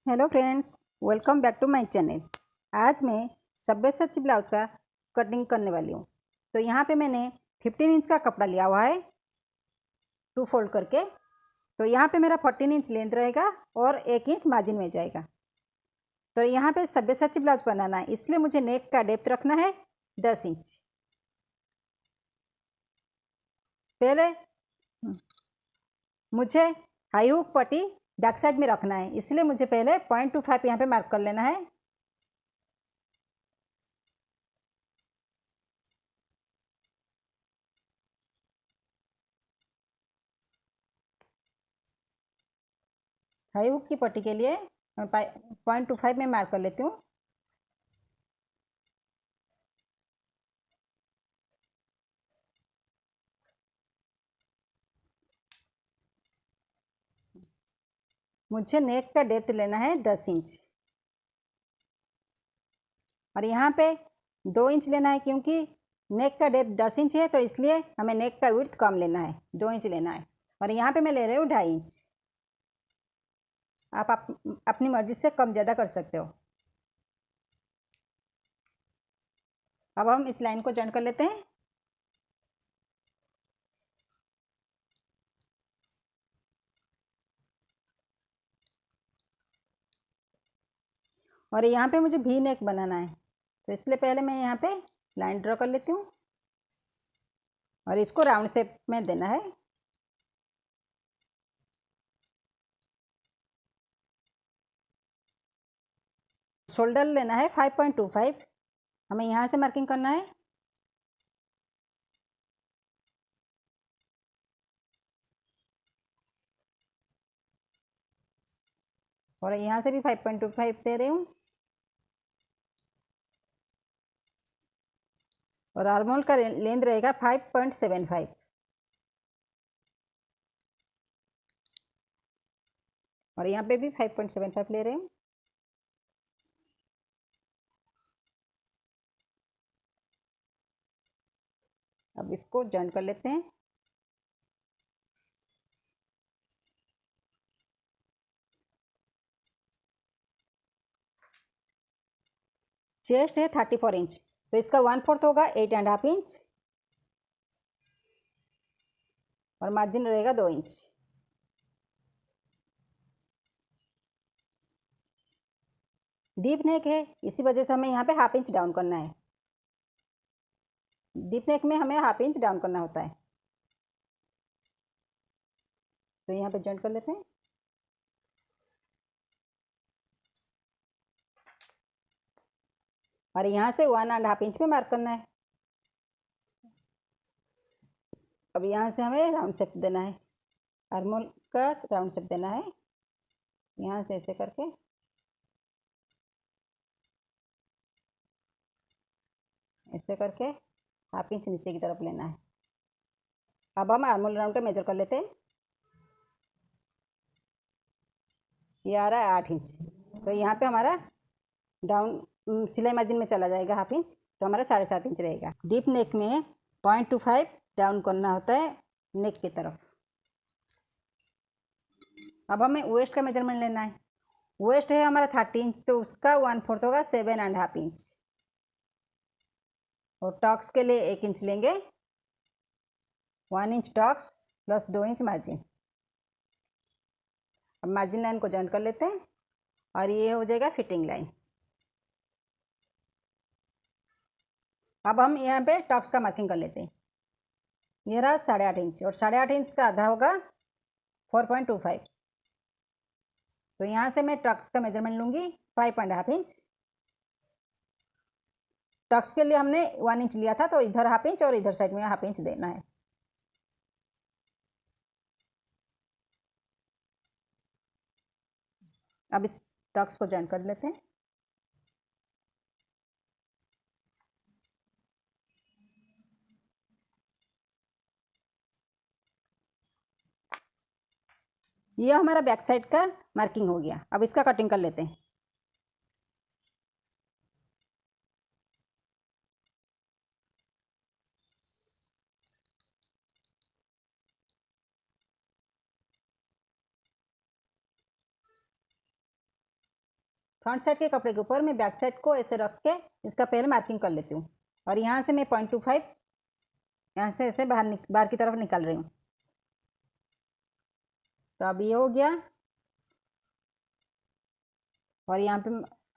Hello friends, welcome back to my channel. आज मैं Sabyasachi blouse का कटिंग करने वाली हूँ। तो यहाँ पे मैंने 15 इंच का कपड़ा लिया हुआ है, 2 फोल्ड करके। तो यहाँ पे मेरा 14 इंच लेंथ रहेगा और 1 इंच मार्जिन में जाएगा। तो यहाँ पे सब्यसाची ब्लाउज बनाना है, इसलिए मुझे नेक का डेप्थ रखना है 10 इंच। पहले मुझे हाई हुक पट्टी बैक साइड में रखना है, इसलिए मुझे पहले 0.25 यहाँ पे मार्क कर लेना है। हाई हुक की पट्टी के लिए मैं 0.25 में मार्क कर लेती हूँ। मुझे नेक का डेप्थ लेना है 10 इंच और यहाँ पे 2 इंच लेना है, क्योंकि नेक का डेप्थ 10 इंच है, तो इसलिए हमें नेक का विड्थ कम लेना है, 2 इंच लेना है। और यहाँ पे मैं ले रही हूँ 2.5 इंच। आप अपनी मर्जी से कम ज़्यादा कर सकते हो। अब हम इस लाइन को जॉइन कर लेते हैं। और यहाँ पे मुझे भी नेक बनाना है, तो इसलिए पहले मैं यहाँ पे लाइन ड्रॉ कर लेती हूँ और इसको राउंड शेप में देना है। शोल्डर लेना है 5.25, हमें यहाँ से मार्किंग करना है। और यहाँ से भी 5.25 दे रही हूँ। और आर्महोल का लेंथ रहेगा 5.75। और यहाँ पे भी 5.75 ले रहे हैं। अब इसको जॉइन कर लेते हैं। चेस्ट है 34 इंच, तो इसका 1/4 होगा 8.5 इंच और मार्जिन रहेगा 2 इंच। डीप नेक है, इसी वजह से हमें यहाँ पे हाफ इंच डाउन करना है। डीप नेक में हमें हाफ इंच डाउन करना होता है। तो यहाँ पे जॉइन कर लेते हैं। और यहाँ से 1.5 इंच में मार्क करना है। अब यहाँ से हमें राउंड शेप देना है, आर्महोल का राउंड शेप देना है। यहाँ से ऐसे करके ऐसे करके हाफ इंच नीचे की तरफ लेना है। अब हम आर्महोल राउंड का मेजर कर लेते हैं। ये आ रहा है 8 इंच, तो यहाँ पे हमारा डाउन सिलाई मार्जिन में चला जाएगा हाफ इंच, तो हमारा 7.5 इंच रहेगा। डीप नेक में 0.25 डाउन करना होता है नेक की तरफ। अब हमें वेस्ट का मेजरमेंट लेना है। वेस्ट है हमारा 30 इंच, तो उसका 1/4 होगा 7.5 इंच। और टॉक्स के लिए 1 इंच लेंगे, 1 inch talks plus 2 inch margin. अब मार्जिन लाइन को जॉइन कर लेते हैं और ये हो जाएगा फिटिंग लाइन। अब हम यहाँ पे टॉक्स का मार्किंग कर लेते हैं। ये रहा 8.5 इंच और 8.5 इंच का आधा होगा 4.25। तो यहाँ से मैं टक्स का मेजरमेंट लूँगी 5.5 इंच। टक्स के लिए हमने 1 इंच लिया था, तो इधर हाफ इंच और इधर साइड में हाफ इंच देना है। अब इस टक्स को जॉइन कर लेते हैं। ये हमारा बैक साइड का मार्किंग हो गया। अब इसका कटिंग कर लेते हैं। फ्रंट साइड के कपड़े के ऊपर मैं बैक साइड को ऐसे रख के इसका पहले मार्किंग कर लेती हूँ। और यहाँ से मैं 0.25 यहाँ से ऐसे बाहर की तरफ निकाल रही हूँ। तो अब ये हो गया। और यहाँ पे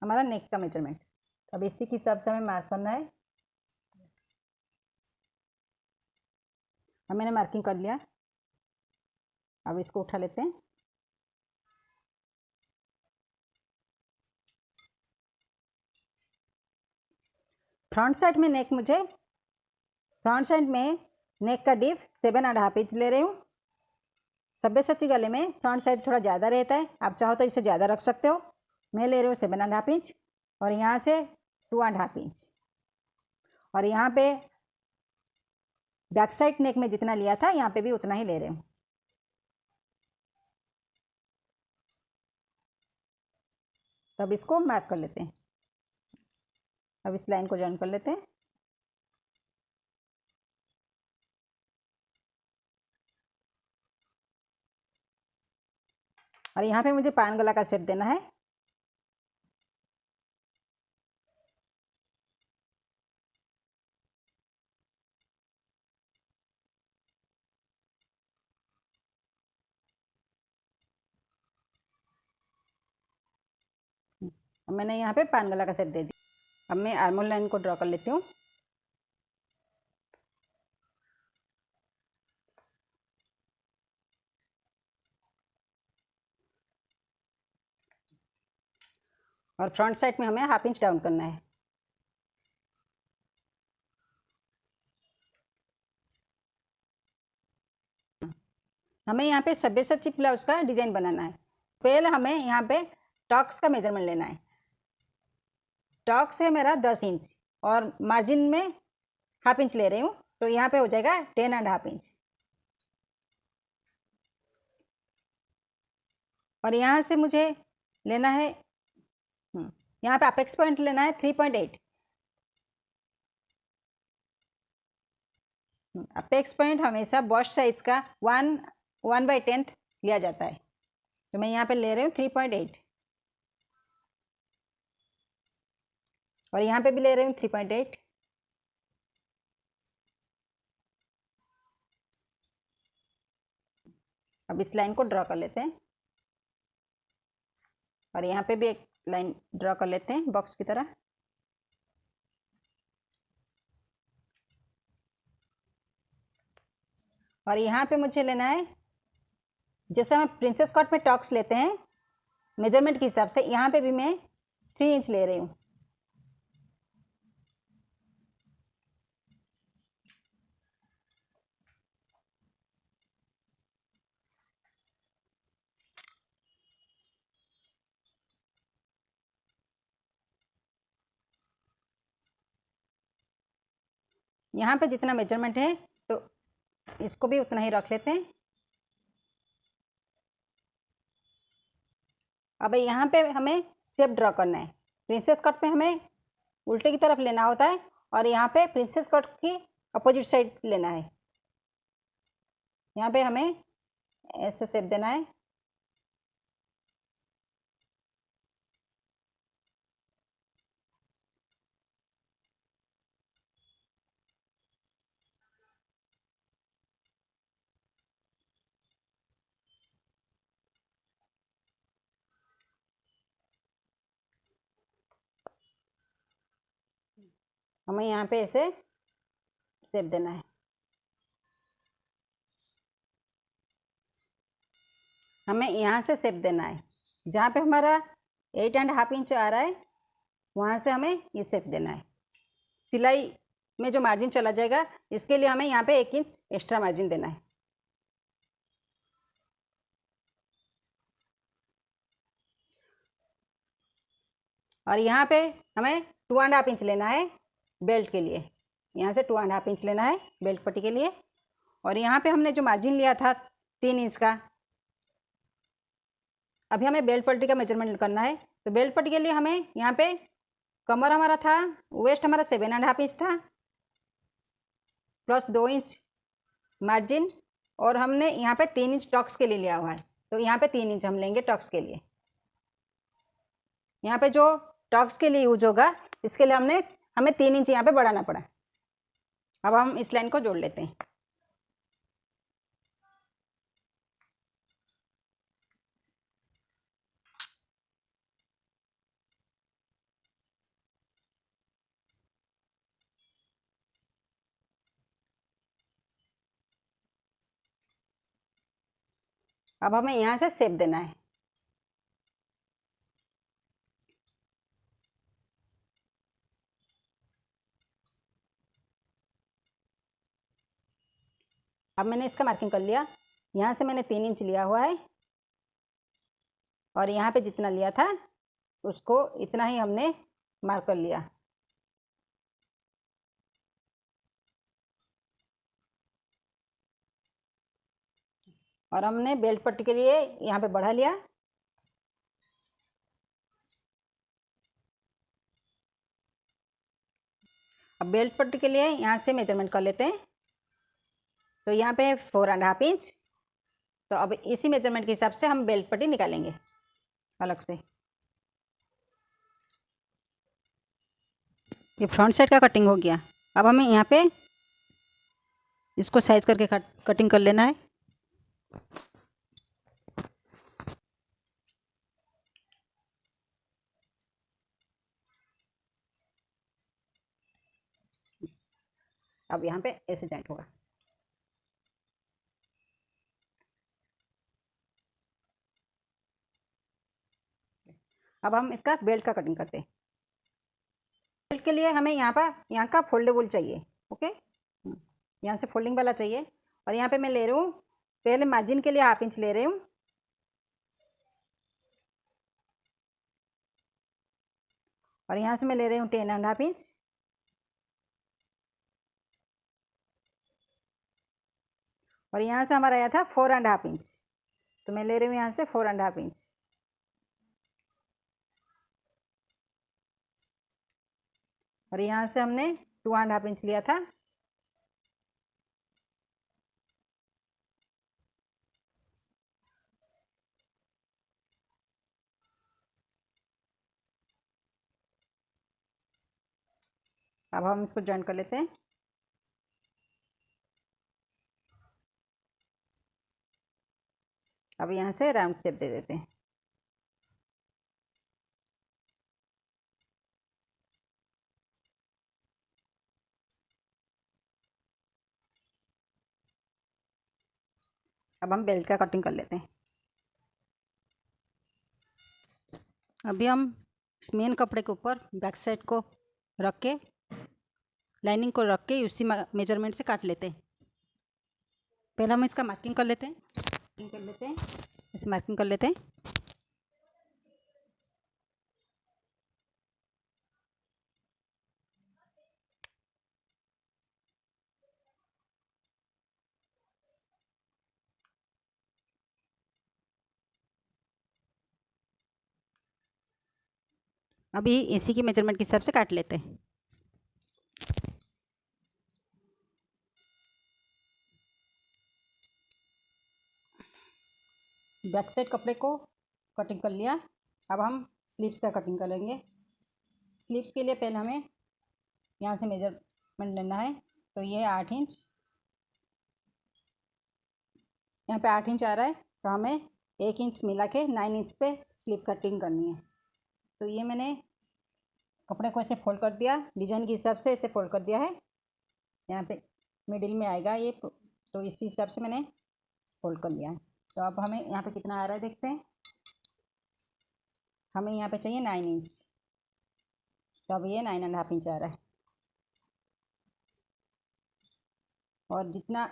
हमारा नेक का मेजरमेंट, अब इसी के हिसाब से हमें मार्क करना है। अब मैंने मार्किंग कर लिया। अब इसको उठा लेते हैं। फ्रंट साइड में नेक का डीप 7.5 इंच ले रही हूँ। सब्यसाची गले में फ्रंट साइड थोड़ा ज़्यादा रहता है, आप चाहो तो इसे ज़्यादा रख सकते हो। मैं ले रही हूँ 7.5 इंच और यहाँ से 2.5 इंच। और यहाँ पे बैक साइड नेक में जितना लिया था यहाँ पे भी उतना ही ले रही हूँ। तब इसको मार्क कर लेते हैं। अब इस लाइन को जॉइन कर लेते हैं। और यहाँ पे मुझे पान गला का शेप देना है। अब मैंने यहाँ पे पान गला का शेप दे दिया। अब मैं आर्मोल लाइन को ड्रॉ कर लेती हूँ। और फ्रंट साइड में हमें 1/2 इंच डाउन करना है। हमें यहाँ पे सब्यसाची ब्लाउज का डिजाइन बनाना है। पहले हमें यहाँ पे टक्स का मेजरमेंट लेना है। टक्स है मेरा 10 इंच और मार्जिन में 1/2 इंच ले रही हूँ, तो यहाँ पे हो जाएगा 10.5 इंच। और यहाँ से मुझे लेना है, यहाँ पे अपेक्स पॉइंट लेना है 3.8। अपेक्स पॉइंट हमेशा बस्ट साइज का 1/10 लिया जाता है, तो मैं यहाँ पे ले रही हूँ 3.8। और यहाँ पे भी ले रही हूँ 3.8। अब इस लाइन को ड्रॉ कर लेते हैं और यहाँ पे भी एक लाइन ड्रॉ कर लेते हैं बॉक्स की तरह। और यहाँ पे मुझे लेना है, जैसे हम प्रिंसेस कट में टॉक्स लेते हैं मेजरमेंट के हिसाब से, यहाँ पे भी मैं 3 इंच ले रही हूँ। यहाँ पे जितना मेजरमेंट है तो इसको भी उतना ही रख लेते हैं। अब यहाँ पे हमें शेप ड्रॉ करना है। प्रिंसेस कट पे हमें उल्टे की तरफ लेना होता है और यहाँ पे प्रिंसेस कट की अपोजिट साइड लेना है। यहाँ पे हमें ऐसे शेप देना है। हमें यहाँ पे ऐसे शेप देना है। हमें यहाँ से शेप देना है, जहाँ पे हमारा 8.5 इंच आ रहा है वहाँ से हमें ये शेप देना है। सिलाई में जो मार्जिन चला जाएगा इसके लिए हमें यहाँ पे 1 इंच एक्स्ट्रा मार्जिन देना है। और यहाँ पे हमें 2.5 इंच लेना है बेल्ट के लिए। यहाँ से 2.5 इंच लेना है बेल्ट पट्टी के लिए। और यहाँ पे हमने जो मार्जिन लिया था 3 इंच का, अभी हमें बेल्ट पट्टी का मेजरमेंट करना है। तो बेल्ट पट्टी के लिए हमें यहाँ पे कमर हमारा था, वेस्ट हमारा 7.5 इंच था प्लस 2 इंच मार्जिन, और हमने यहाँ पे 3 इंच टॉक्स के लिए लिया हुआ है, तो यहाँ पे 3 इंच हम लेंगे टॉक्स के लिए। यहाँ पे जो टक्स के लिए यूज होगा, इसके लिए हमें 3 इंच यहाँ पे बढ़ाना पड़ा। अब हम इस लाइन को जोड़ लेते हैं। अब हमें यहाँ से शेप देना है। अब मैंने इसका मार्किंग कर लिया। यहाँ से मैंने 3 इंच लिया हुआ है और यहाँ पे जितना लिया था उसको इतना ही हमने मार्क कर लिया। और हमने बेल्ट पट्टी के लिए यहाँ पे बढ़ा लिया। अब बेल्ट पट्टी के लिए यहाँ से मेजरमेंट कर लेते हैं। तो यहाँ पे 4.5 इंच। तो अब इसी मेजरमेंट के हिसाब से हम बेल्ट पट्टी निकालेंगे अलग से। ये फ्रंट साइड का कटिंग हो गया। अब हमें यहाँ पे इसको साइज करके कटिंग कर लेना है। अब यहाँ पे ऐसे जॉइंट होगा। अब हम इसका बेल्ट का कटिंग करते हैं। बेल्ट के लिए हमें यहाँ का फोल्डेबल चाहिए। ओके, यहाँ से फोल्डिंग वाला चाहिए। और यहाँ पे मैं ले रही हूँ, पहले मार्जिन के लिए 1/2 इंच ले रही हूँ। और यहाँ से मैं ले रही हूँ 10.5 इंच। और यहाँ से हमारा आया था 4.5 इंच, तो मैं ले रही हूँ यहाँ से 4.5 इंच। और यहाँ से हमने 2.5 इंच लिया था। अब हम इसको जॉइन कर लेते हैं। अब यहाँ से राउंड शेप दे देते हैं। अब हम बेल्ट का कटिंग कर लेते हैं। अभी हम इस मेन कपड़े के ऊपर बैक साइड को रख के, लाइनिंग को रख के उसी मेजरमेंट से काट लेते हैं। पहले हम इसका मार्किंग कर लेते हैं। इसे मार्किंग कर लेते हैं। अभी इसी की मेजरमेंट के हिसाब से काट लेते हैं। बैक साइड कपड़े को कटिंग कर लिया। अब हम स्लीव्स का कटिंग करेंगे। स्लीव्स के लिए पहले हमें यहाँ से मेजरमेंट लेना है। तो ये 8 इंच, यहाँ पे 8 इंच आ रहा है, तो हमें 1 इंच मिला के 9 इंच पे स्लीव कटिंग करनी है। तो ये मैंने कपड़े को ऐसे फोल्ड कर दिया, डिजाइन के हिसाब से ऐसे फोल्ड कर दिया है। यहाँ पे मिडिल में आएगा ये, तो इस हिसाब से मैंने फोल्ड कर लिया है। तो अब हमें यहाँ पे कितना आ रहा है देखते हैं। हमें यहाँ पे चाहिए 9 इंच, तो अब ये 9.5 इंच आ रहा है। और जितना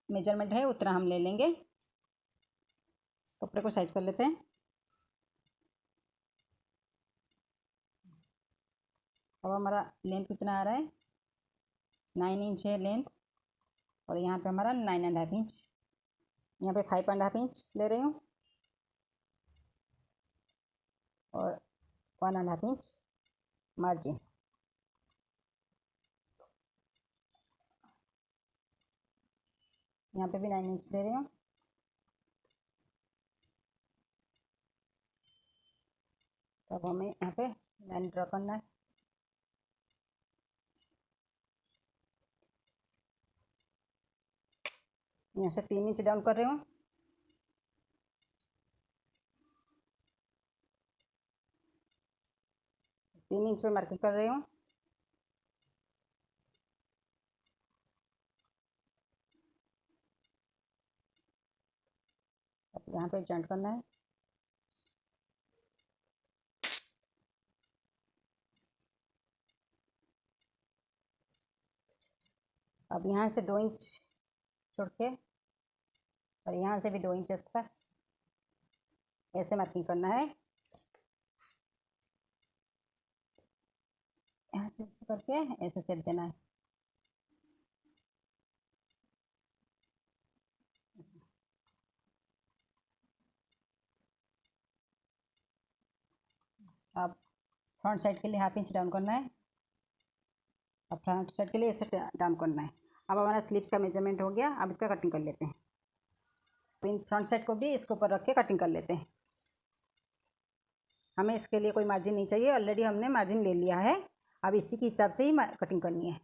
मेजरमेंट है उतना हम ले लेंगे। इस कपड़े को साइज कर लेते हैं। अब हमारा लेंथ कितना आ रहा है, 9 इंच है लेंथ। और यहाँ पे हमारा 9.5 इंच, यहाँ पे 5.5 इंच ले रही हूँ। और 1.5 इंच मार्जिन। यहाँ पे भी 9 इंच ले रही हूँ। तो अब हमें यहाँ पे लाइन ड्रा करना है। यहाँ से 3 इंच डाउन कर रही हूँ। तीन इंच पे मार्किंग कर रही हूँ। अब यहाँ पे जॉइंट करना है। अब यहाँ से 2 इंच छोड़ के और यहाँ से भी 2 इंच आसपास ऐसे मार्किंग करना है। यहाँ से ऐसे करके ऐसे शेप देना है। अब फ्रंट साइड के लिए 1/2 इंच डाउन करना है। अब फ्रंट साइड के लिए ऐसे डाउन करना है। अब हमारा स्लीव्स का मेजरमेंट हो गया। अब इसका कटिंग कर लेते हैं। फ्रंट साइड को भी इसके ऊपर रख के कटिंग कर लेते हैं। हमें इसके लिए कोई मार्जिन नहीं चाहिए, ऑलरेडी हमने मार्जिन ले लिया है। अब इसी के हिसाब से ही कटिंग करनी है।